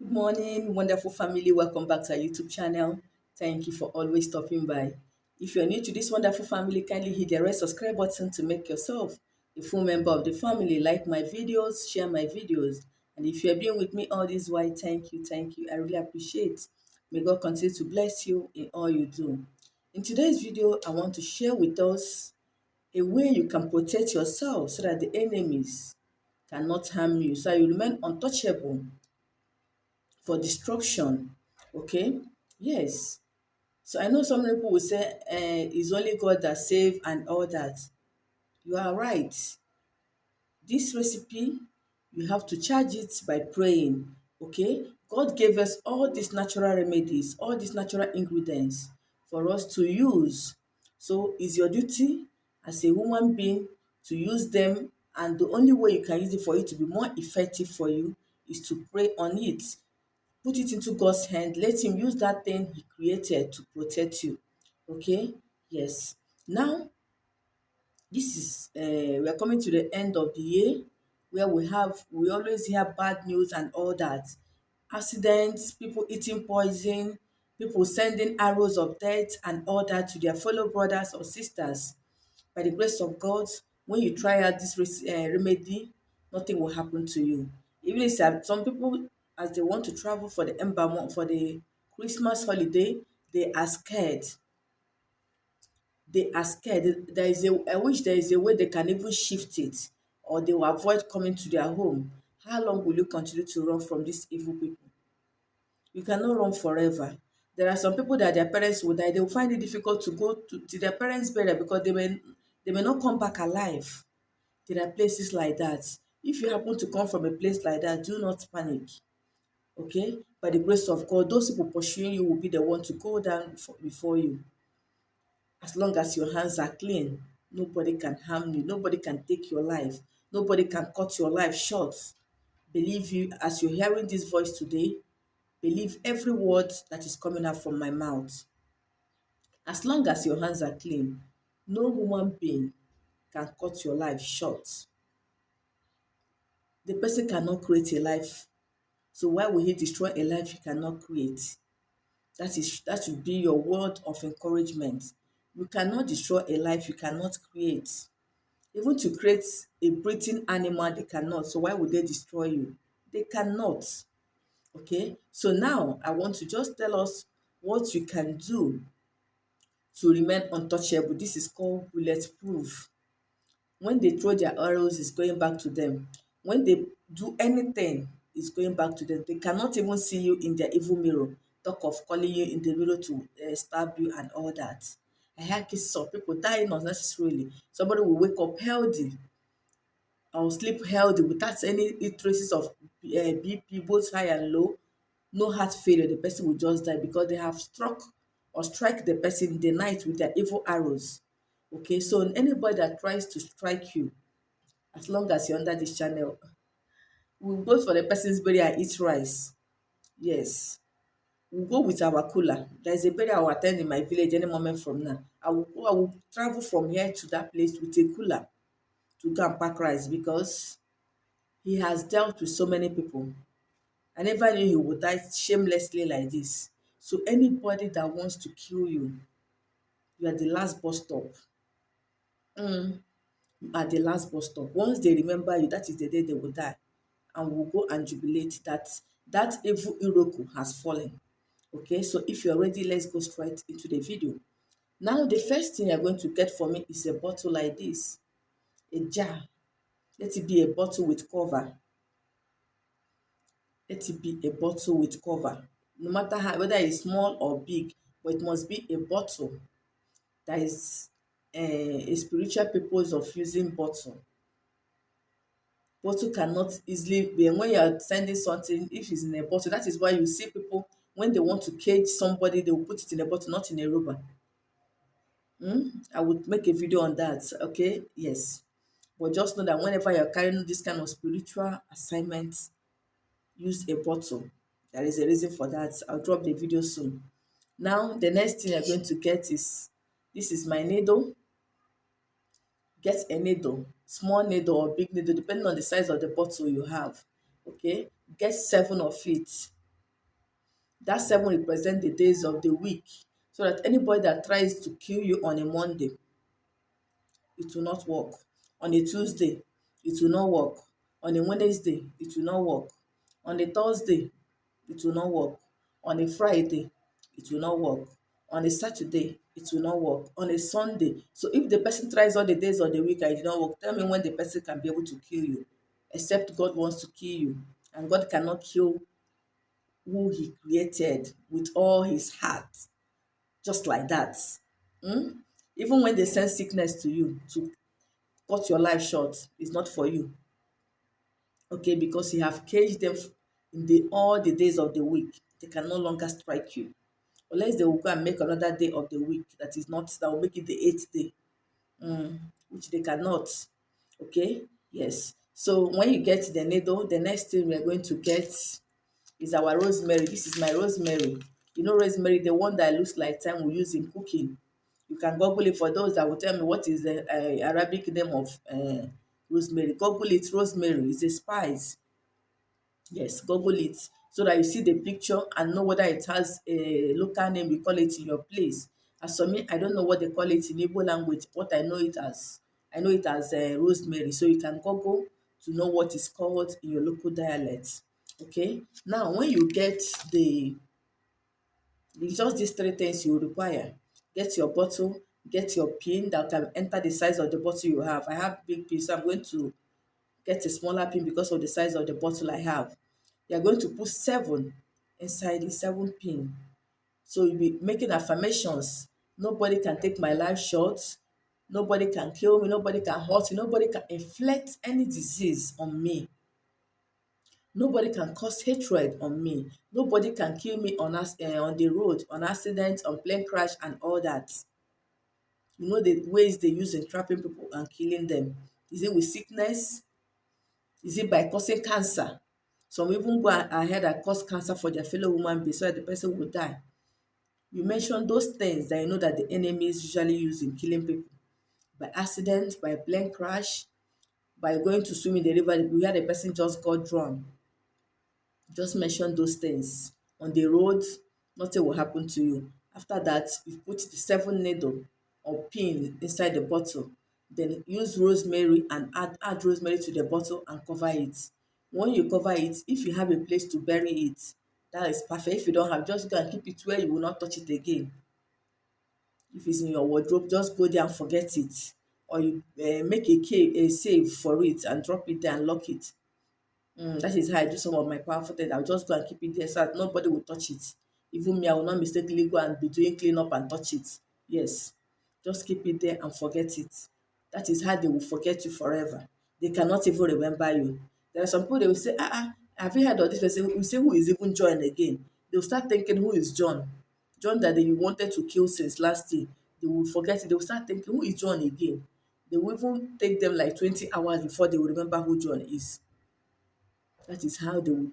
Good morning, wonderful family. Welcome back to our YouTube channel. Thank you for always stopping by. If you're new to this wonderful family, kindly hit the red subscribe button to make yourself a full member of the family. Like my videos, share my videos. And if you're being with me all this while, thank you, thank you. I really appreciate. May God continue to bless you in all you do. In today's video, I want to share with us a way you can protect yourself so that the enemies cannot harm you, so you remain untouchable for destruction. Okay? Yes. So I know some people will say, it's only God that save and all that. You are right. This recipe, you have to charge it by praying. Okay? God gave us all these natural remedies, all these natural ingredients for us to use. So it's your duty as a human being to use them, and the only way you can use it for it to be more effective for you is to pray on it. Put it into God's hand. Let Him use that thing He created to protect you. Okay? Yes. Now, this is we are coming to the end of the year where we always hear bad news and all that. Accidents, people eating poison, people sending arrows of death and all that to their fellow brothers or sisters. By the grace of God, when you try out this remedy, nothing will happen to you. Even if some people, as they want to travel for the embalm for the Christmas holiday, they are scared. They are scared. There is a I wish there is a way they can even shift it, or they will avoid coming to their home. How long will you continue to run from these evil people? You cannot run forever. There are some people that their parents will die. They will find it difficult to go to their parents' burial because they may not come back alive. There are places like that. If you happen to come from a place like that, do not panic. Okay? By the grace of God, those people pursuing you will be the one to go down before you. As long as your hands are clean, nobody can harm you. Nobody can take your life. Nobody can cut your life short. Believe you, as you're hearing this voice today, believe every word that is coming out from my mouth. As long as your hands are clean, no human being can cut your life short. The person cannot create a life. So why will he destroy a life he cannot create? That should be your word of encouragement. You cannot destroy a life you cannot create. Even to create a breathing animal, they cannot. So why would they destroy you? They cannot. Okay? So now I want to just tell us what you can do to remain untouchable. This is called bulletproof. When they throw their arrows, it's going back to them. When they do anything, it's going back to them. They cannot even see you in their evil mirror. Talk of calling you in the mirror to stab you and all that. I heard cases of people dying unnecessarily. Somebody will wake up healthy or sleep healthy without any traces of BP, both high and low, no heart failure, the person will just die because they have struck or strike the person in the night with their evil arrows. Okay, so anybody that tries to strike you, as long as you're under this channel, we'll go for the person's burial and eat rice. Yes, we'll go with our cooler. There's a burial I will attend in my village any moment from now. I will travel from here to that place with a cooler to go and pack rice because he has dealt with so many people. I never knew he would die shamelessly like this. So anybody that wants to kill you, you are the last bus stop. You are the last bus stop. Once they remember you, that is the day they will die. And we'll go and jubilate that that evil Iroko has fallen. Okay, so if you're ready, let's go straight into the video. Now, the first thing you're going to get for me is a bottle like this, a jar. Let it be a bottle with cover. Let it be a bottle with cover. No matter how, whether it's small or big, but it must be a bottle that is a spiritual purpose of using bottle. Bottle cannot easily be, and when you are sending something, if it's in a bottle, that is why you see people when they want to cage somebody, they will put it in a bottle, not in a rubber. I would make a video on that. Okay, yes. But just know that whenever you're carrying this kind of spiritual assignments, use a bottle. There is a reason for that. I'll drop the video soon. Now, the next thing you're going to get is this is my needle. Get a needle, small needle or big needle, depending on the size of the bottle you have. Okay, get 7 of it. That 7 represent the days of the week, so that anybody that tries to kill you on a Monday, it will not work. On a Tuesday, it will not work. On a Wednesday, it will not work. On a Thursday, it will not work. On a Friday, it will not work. On a Saturday, it will not work. On a Sunday. So if the person tries all the days of the week and it did not work, tell me when the person can be able to kill you. Except God wants to kill you. And God cannot kill who he created with all his heart. Just like that. Hmm? Even when they send sickness to you to cut your life short, it's not for you. Okay, because you have caged them in all the days of the week. They can no longer strike you. Unless they will go and make another day of the week that will make it the eighth day, which they cannot. Okay, yes. So when you get the needle, the next thing we are going to get is our rosemary. This is my rosemary. You know rosemary, the one that looks like thyme we use in cooking. You can Google it for those that will tell me what is the Arabic name of rosemary. Google it, rosemary is a spice. Yes, Google it so that you see the picture and know whether it has a local name you call it in your place. As for me, I don't know what they call it in Igbo language. What I know it as rosemary. So you can Google to know what is called in your local dialect. Okay. Now, when you get it's just these three things you require. Get your bottle, get your pin that can enter the size of the bottle you have. I have big pin, so I'm going to get a smaller pin because of the size of the bottle I have. You're going to put 7 inside the 7 pin. So you'll be making affirmations. Nobody can take my life short. Nobody can kill me. Nobody can hurt me. Nobody can inflict any disease on me. Nobody can cause hatred on me. Nobody can kill me on the road, on accident, on plane crash, and all that. You know the ways they use in trapping people and killing them. Is it with sickness? Is it by causing cancer? Some even go ahead and cause cancer for their fellow human being so that the person will die. You mention those things that you know that the enemy is usually used in killing people by accident, by plane crash, by going to swim in the river where the person just got drowned. Just mention those things. On the road, nothing will happen to you. After that, you put the 7 needle or pin inside the bottle. Then use rosemary and add rosemary to the bottle and cover it. When you cover it, if you have a place to bury it, that is perfect. If you don't have, just go and keep it where you will not touch it again. If it's in your wardrobe, just go there and forget it. Or you make a save for it and drop it there and lock it. That is how I do some of my powerful things. I'll just go and keep it there so that nobody will touch it. Even me, I will not mistakenly go and be doing clean up and touch it. Yes. Just keep it there and forget it. That is how they will forget you forever. They cannot even remember you. There are some people they will say, have you heard of this person? We say, who is even John again? They will start thinking, who is John? John that they wanted to kill since last year. They will forget it. They will start thinking, who is John again? They will even take them like 20 hours before they will remember who John is. That is how the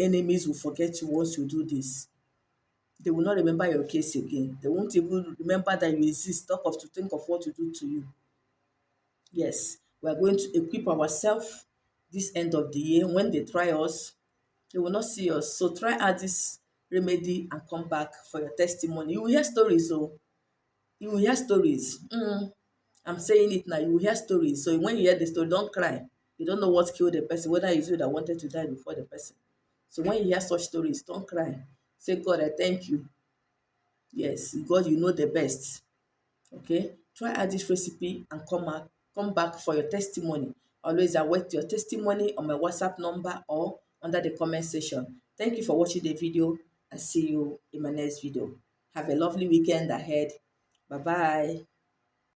enemies will forget you once you do this. They will not remember your case again. They won't even remember that you exist, talk of to think of what to do to you. Yes, we are going to equip ourselves this end of the year. When they try us, they will not see us. So try out this remedy and come back for your testimony. You will hear stories, oh. You will hear stories. I'm saying it now. You will hear stories. So when you hear the story, don't cry. You don't know what killed the person, whether it's you that wanted to die before the person. So when you hear such stories, don't cry. Say, God, I thank you. Yes, God, you know the best. Okay? Try out this recipe and come back for your testimony. Always await your testimony on my WhatsApp number or under the comment section. Thank you for watching the video and see you in my next video. Have a lovely weekend ahead. Bye-bye.